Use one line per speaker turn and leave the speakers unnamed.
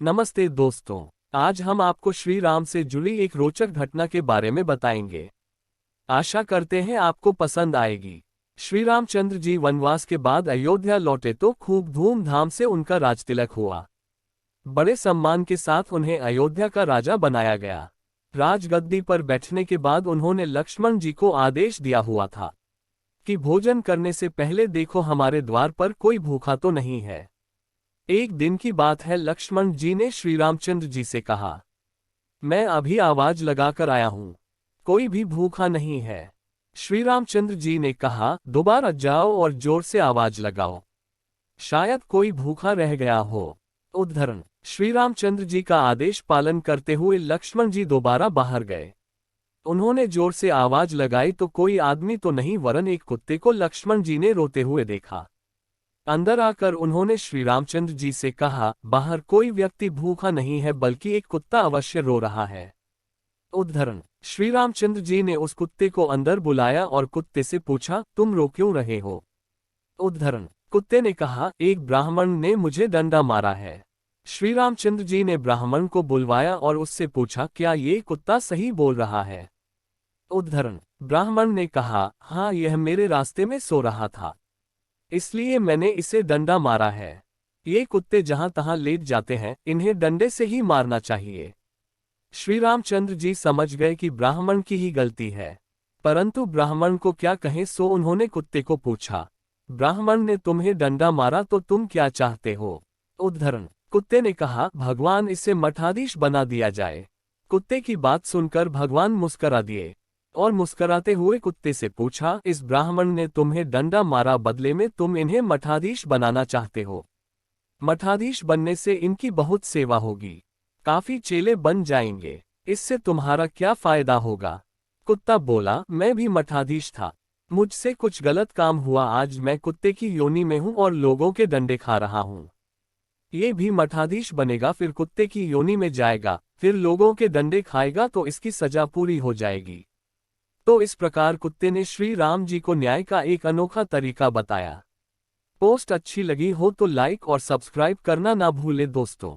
नमस्ते दोस्तों। आज हम आपको श्री राम से जुड़ी एक रोचक घटना के बारे में बताएंगे। आशा करते हैं आपको पसंद आएगी। श्री रामचंद्र जी वनवास के बाद अयोध्या लौटे तो खूब धूमधाम से उनका राजतिलक हुआ। बड़े सम्मान के साथ उन्हें अयोध्या का राजा बनाया गया। राजगद्दी पर बैठने के बाद उन्होंने लक्ष्मण जी को आदेश दिया हुआ था कि भोजन करने से पहले देखो हमारे द्वार पर कोई भूखा तो नहीं है। एक दिन की बात है, लक्ष्मण जी ने श्री रामचंद्र जी से कहा, मैं अभी आवाज लगाकर आया हूं, कोई भी भूखा नहीं है। श्री रामचंद्र जी ने कहा, दोबारा जाओ और जोर से आवाज लगाओ, शायद कोई भूखा रह गया हो। उद्धरण। श्री रामचंद्र जी का आदेश पालन करते हुए लक्ष्मण जी दोबारा बाहर गए। उन्होंने जोर से आवाज लगाई तो कोई आदमी तो नहीं वरन एक कुत्ते को लक्ष्मण जी ने रोते हुए देखा। अंदर आकर उन्होंने श्री रामचंद्र जी से कहा, बाहर कोई व्यक्ति भूखा नहीं है बल्कि एक कुत्ता अवश्य रो रहा है। उद्धरण। श्री रामचंद्र जी ने उस कुत्ते को अंदर बुलाया और कुत्ते से पूछा, तुम रो क्यों रहे हो? उद्धरण। कुत्ते ने कहा, एक ब्राह्मण ने मुझे डंडा मारा है। श्री रामचंद्र जी ने ब्राह्मण को बुलवाया और उससे पूछा, क्या ये कुत्ता सही बोल रहा है? उद्धरण। ब्राह्मण ने कहा, हाँ, यह मेरे रास्ते में सो रहा था, इसलिए मैंने इसे डंडा मारा है। ये कुत्ते जहां तहां लेट जाते हैं, इन्हें डंडे से ही मारना चाहिए। श्री रामचंद्र जी समझ गए कि ब्राह्मण की ही गलती है, परंतु ब्राह्मण को क्या कहें, सो उन्होंने कुत्ते को पूछा, ब्राह्मण ने तुम्हें डंडा मारा तो तुम क्या चाहते हो? उद्धरण। कुत्ते ने कहा, भगवान इसे मठाधीश बना दिया जाए। कुत्ते की बात सुनकर भगवान मुस्करा दिए और मुस्कराते हुए कुत्ते से पूछा, इस ब्राह्मण ने तुम्हें डंडा मारा, बदले में तुम इन्हें मठाधीश बनाना चाहते हो। मठाधीश बनने से इनकी बहुत सेवा होगी, काफी चेले बन जाएंगे, इससे तुम्हारा क्या फायदा होगा? कुत्ता बोला, मैं भी मठाधीश था, मुझसे कुछ गलत काम हुआ, आज मैं कुत्ते की योनि में हूं और लोगों के डंडे खा रहा हूं। ये भी मठाधीश बनेगा, फिर कुत्ते की योनि में जाएगा, फिर लोगों के डंडे खाएगा तो इसकी सजा पूरी हो जाएगी। तो इस प्रकार कुत्ते ने श्री राम जी को न्याय का एक अनोखा तरीका बताया। पोस्ट अच्छी लगी हो तो लाइक और सब्सक्राइब करना ना भूले दोस्तों।